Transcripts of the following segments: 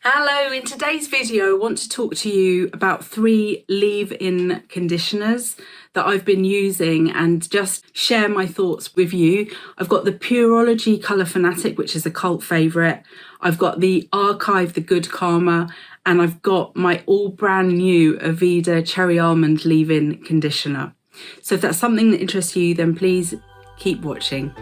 Hello, in today's video I want to talk to you about 3 leave-in conditioners that I've been using and just share my thoughts with you. I've got the Pureology Colour Fanatic, which is a cult favourite. I've got the Arkive, the Good Karma, and I've got my all brand new Aveda Cherry Almond leave-in conditioner. So if that's something that interests you, then please keep watching.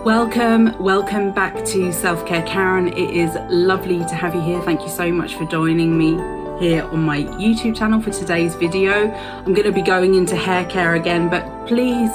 Welcome back to Selfcare Karen. It is lovely to have you here. Thank you so much for joining me here on my YouTube channel for today's video. I'm going to be going into hair care again, but please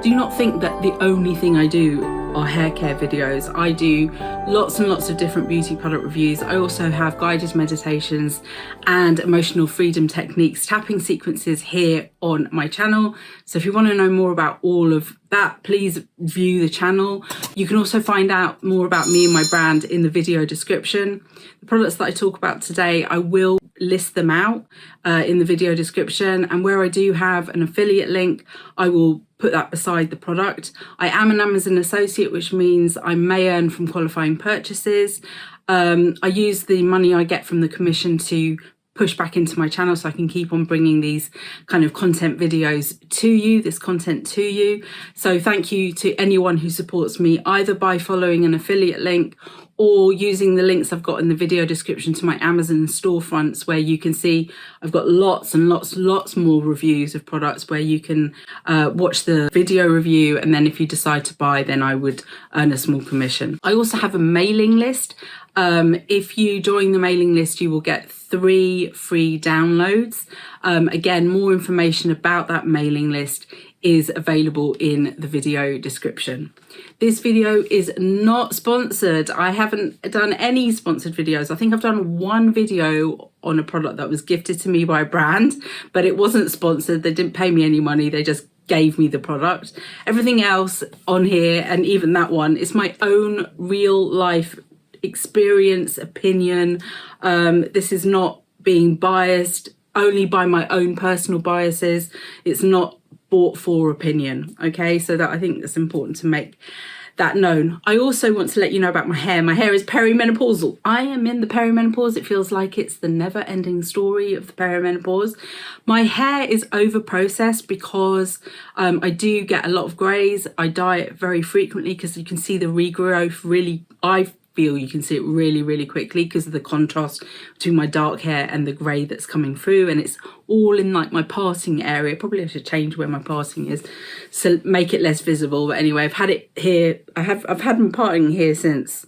do not think that the only thing I do are hair care videos. I do lots and lots of different beauty product reviews. I also have guided meditations and emotional freedom techniques, tapping sequences here on my channel. So if you want to know more about all of that, please view the channel. You can also find out more about me and my brand in the video description. The products that I talk about today, I will list them out in the video description, and where I do have an affiliate link, I will put that beside the product. I am an Amazon associate, which means I may earn from qualifying purchases. I use the money I get from the commission to push back into my channel so I can keep on bringing these kind of content videos to you, this content to you. So thank you to anyone who supports me either by following an affiliate link or using the links I've got in the video description to my Amazon storefronts, where you can see I've got lots and lots more reviews of products where you can watch the video review, and then if you decide to buy, then I would earn a small commission. I also have a mailing list. If you join the mailing list, you will get 3 free downloads. Again, more information about that mailing list is available in the video description. This video is not sponsored. I haven't done any sponsored videos. I think I've done one video on a product that was gifted to me by a brand, but it wasn't sponsored. They didn't pay me any money. They just gave me the product. Everything else on here, and even that one, is my own real life experience, opinion. This is not being biased only by my own personal biases. It's not bought for opinion, okay? So that, I think that's important to make that known. I also want to let you know about my hair. My hair is perimenopausal. I am in the perimenopause. It feels like it's the never-ending story of the perimenopause. My hair is over-processed because I do get a lot of greys. I dye it very frequently because you can see the regrowth really, I feel you can see it really quickly because of the contrast between my dark hair and the grey that's coming through, and it's all in like my parting area. Probably I should change where my parting is so make it less visible, but anyway, I've had it here. I've had my parting here since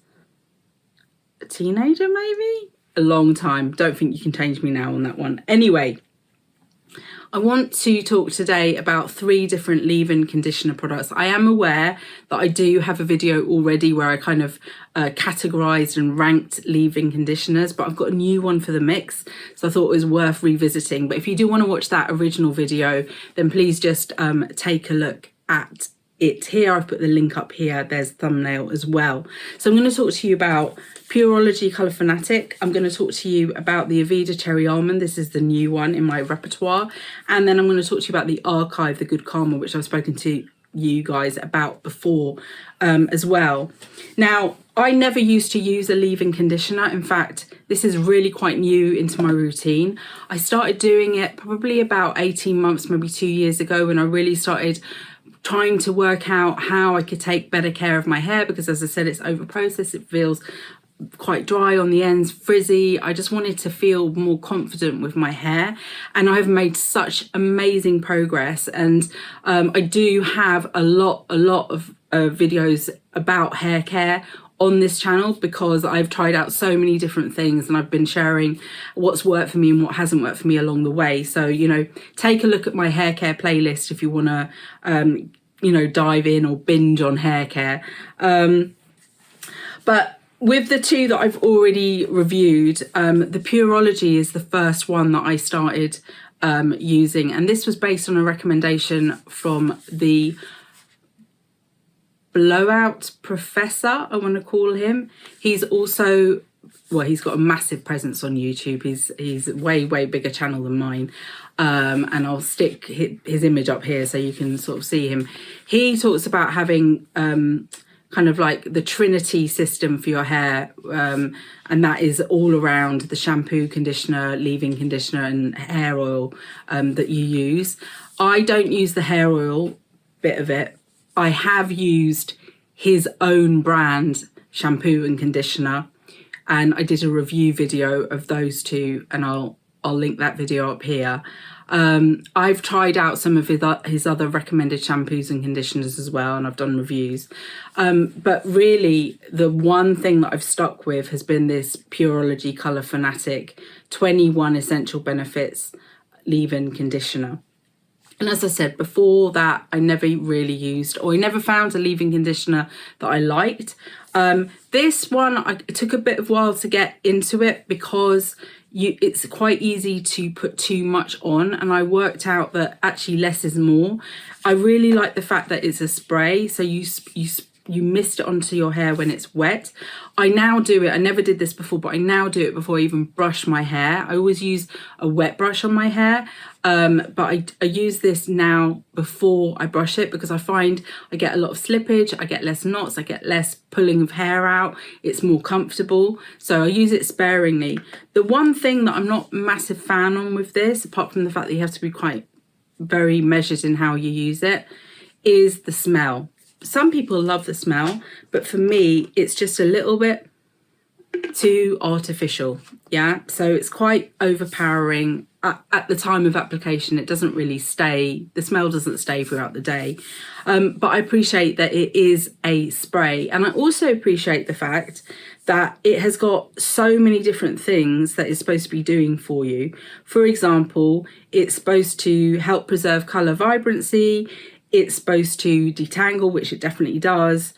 a teenager, maybe a long time. Don't think you can change me now on that one. Anyway, I want to talk today about 3 different leave-in conditioner products. I am aware that I do have a video already where I kind of categorized and ranked leave-in conditioners, but I've got a new one for the mix, so I thought it was worth revisiting. But if you do want to watch that original video, then please just take a look at it here. I've put the link up here. There's a thumbnail as well. So I'm going to talk to you about Pureology Colour Fanatic. I'm going to talk to you about the Aveda Cherry Almond. This is the new one in my repertoire. And then I'm going to talk to you about the Arkive, the Good Karma, which I've spoken to you guys about before as well. Now, I never used to use a leave-in conditioner. In fact, this is really quite new into my routine. I started doing it probably about 18 months, maybe 2 years ago, when I really started trying to work out how I could take better care of my hair, because as I said, it's over processed. It feels quite dry on the ends, frizzy. I just wanted to feel more confident with my hair, and I've made such amazing progress. And I do have a lot of videos about hair care on this channel, because I've tried out so many different things and I've been sharing what's worked for me and what hasn't worked for me along the way. So, you know, take a look at my hair care playlist if you want to, you know, dive in or binge on hair care. But with the 2 that I've already reviewed, the Pureology is the first one that I started using, and this was based on a recommendation from the Blowout Professor, I want to call him. He's also, well, he's got a massive presence on YouTube. He's way bigger channel than mine. and I'll stick his image up here so you can sort of see him. He talks about having kind of like the Trinity system for your hair, and that is all around the shampoo, conditioner, leave-in conditioner and hair oil that you use. I don't use the hair oil bit of it. I have used his own brand shampoo and conditioner, and I did a review video of those two, and I'll link that video up here. I've tried out some of his other recommended shampoos and conditioners as well, and I've done reviews. But really, the one thing that I've stuck with has been this Pureology Colour Fanatic 21 Essential Benefits Leave-In Conditioner. And as I said before that, I never really used, or I never found a leave-in conditioner that I liked. This one, it took a bit of a while to get into it because it's quite easy to put too much on, and I worked out that actually less is more. I really like the fact that it's a spray, so you mist it onto your hair when it's wet. I now do it, I never did this before, but I now do it before I even brush my hair. I always use a wet brush on my hair, but I use this now before I brush it because I find I get a lot of slippage, I get less knots, I get less pulling of hair out, it's more comfortable, so I use it sparingly. The one thing that I'm not a massive fan on with this, apart from the fact that you have to be quite very measured in how you use it, is the smell. Some people love the smell, but for me, it's just a little bit too artificial. Yeah, so it's quite overpowering at the time of application. It doesn't really stay, the smell doesn't stay throughout the day. But I appreciate that it is a spray. And I also appreciate the fact that it has got so many different things that it's supposed to be doing for you. For example, it's supposed to help preserve colour vibrancy. It's supposed to detangle, which it definitely does.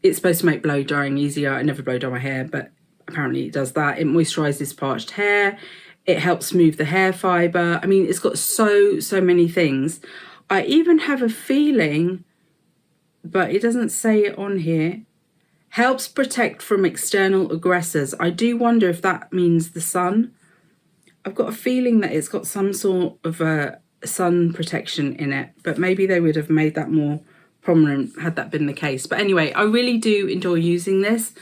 It's supposed to make blow drying easier. I never blow dry my hair, but apparently it does that. It moisturises parched hair. It helps smooth the hair fibre. I mean, it's got so many things. I even have a feeling, but it doesn't say it on here, helps protect from external aggressors. I do wonder if that means the sun. I've got a feeling that it's got some sort of a sun protection in it, but maybe they would have made that more prominent had that been the case. But anyway, I really do enjoy using this.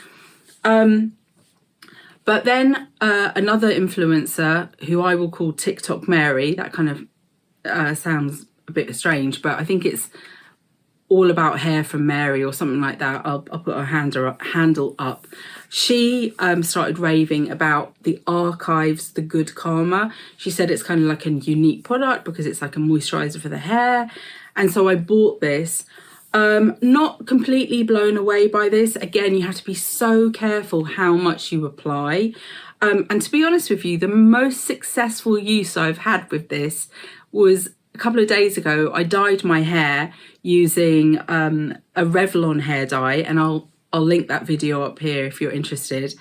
But then another influencer who I will call TikTok Mary, that kind of sounds a bit strange, but I think it's all about hair from Mary or something like that. I'll put her handle up. She started raving about the Arkive's The Good Karma. She said it's kind of like a unique product because it's like a moisturizer for the hair. And so I bought this. Not completely blown away by this. Again, you have to be so careful how much you apply. And to be honest with you, the most successful use I've had with this was a couple of days ago. I dyed my hair using a Revlon hair dye, and I'll link that video up here if you're interested.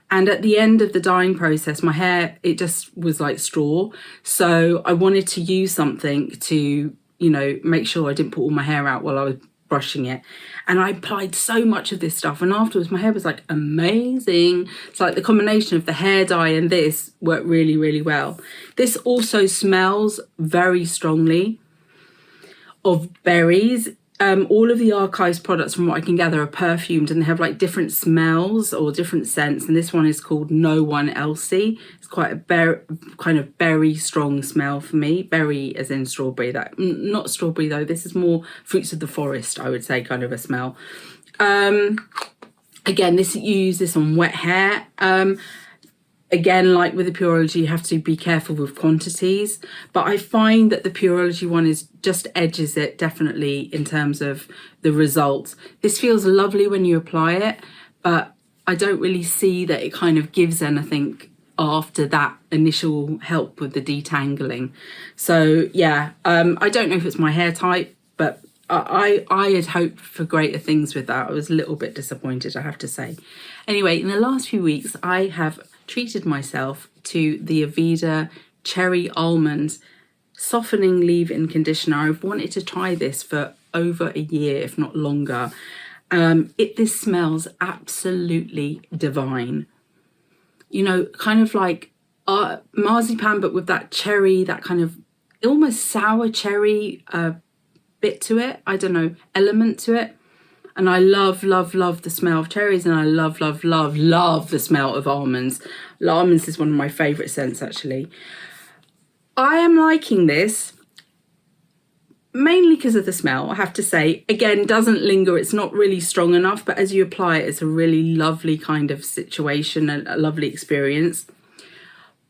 And at the end of the dyeing process, my hair, it just was like straw. So I wanted to use something to, you know, make sure I didn't put all my hair out while I was brushing it. And I applied so much of this stuff, and afterwards my hair was like amazing. It's like the combination of the hair dye and this worked really, really well. This also smells very strongly of berries. All of the Archive's products, from what I can gather, are perfumed, and they have like different smells or different scents. And this one is called No One Elsie. It's quite a kind of berry strong smell for me. Berry as in strawberry. That not strawberry though. This is more fruits of the forest, I would say, kind of a smell. Again, you use this on wet hair. Again, like with the Pureology, you have to be careful with quantities, but I find that the Pureology one is just edges it definitely in terms of the results. This feels lovely when you apply it, but I don't really see that it kind of gives anything after that initial help with the detangling. So yeah, I don't know if it's my hair type, but I had hoped for greater things with that. I was a little bit disappointed, I have to say. Anyway, in the last few weeks, I have treated myself to the Aveda Cherry Almond softening leave-in conditioner. I've wanted to try this for over a year, if not longer. This smells absolutely divine. You know, kind of like marzipan, but with that cherry, that kind of almost sour cherry bit to it. I don't know, element to it. And I love the smell of cherries, and I love the smell of almonds. Almonds is one of my favourite scents, actually. I am liking this mainly because of the smell, I have to say. Again, doesn't linger, it's not really strong enough, but as you apply it, it's a really lovely kind of situation, a lovely experience.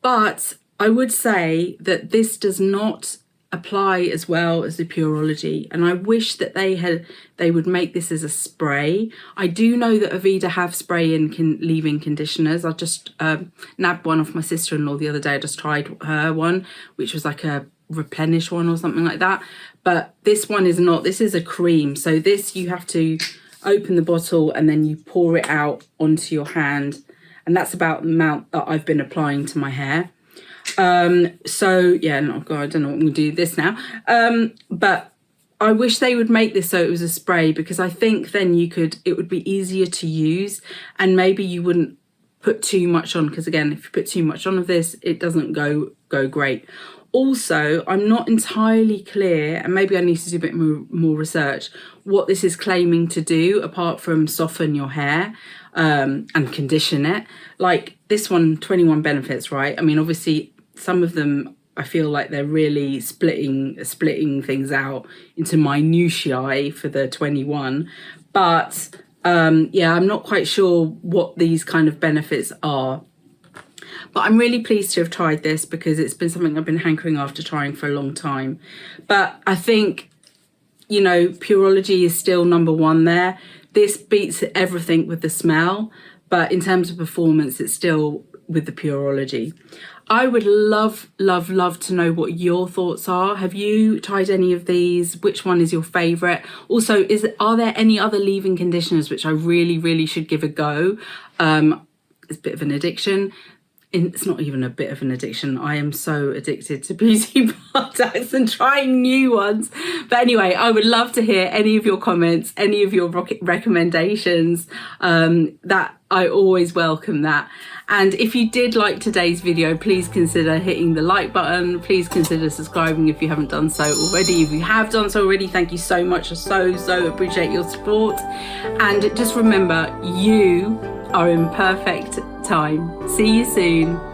But I would say that this does not apply as well as the Pureology, and I wish that they would make this as a spray. I do know that Aveda have spray and leave-in conditioners. I just nabbed one off my sister-in-law the other day. I just tried her one, which was like a replenish one or something like that, but this one is not. This is a cream, so this you have to open the bottle and then you pour it out onto your hand, and that's about the amount that I've been applying to my hair. So yeah, no, God, I don't know what I'm gonna do this now. But I wish they would make this so it was a spray, because I think then it would be easier to use, and maybe you wouldn't put too much on, because again, if you put too much on of this, it doesn't go great. Also, I'm not entirely clear, and maybe I need to do a bit more research, what this is claiming to do apart from soften your hair and condition it. Like this one, 21 benefits, right? I mean, obviously some of them I feel like they're really splitting things out into minutiae for the 21, but yeah, I'm not quite sure what these kind of benefits are. But I'm really pleased to have tried this, because it's been something I've been hankering after trying for a long time. But I think, you know, Pureology is still number one there. This beats everything with the smell, but in terms of performance, it's still with the Pureology. I would love to know what your thoughts are. Have you tried any of these? Which one is your favourite? Also, are there any other leave-in conditioners which I really should give a go? It's a bit of an addiction. It's not even a bit of an addiction. I am so addicted to beauty products and trying new ones. But anyway, I would love to hear any of your comments, any of your recommendations. That I always welcome that. And if you did like today's video, please consider hitting the like button. Please consider subscribing if you haven't done so already. If you have done so already, thank you so much. I so appreciate your support. And just remember, you are in perfect time. See you soon.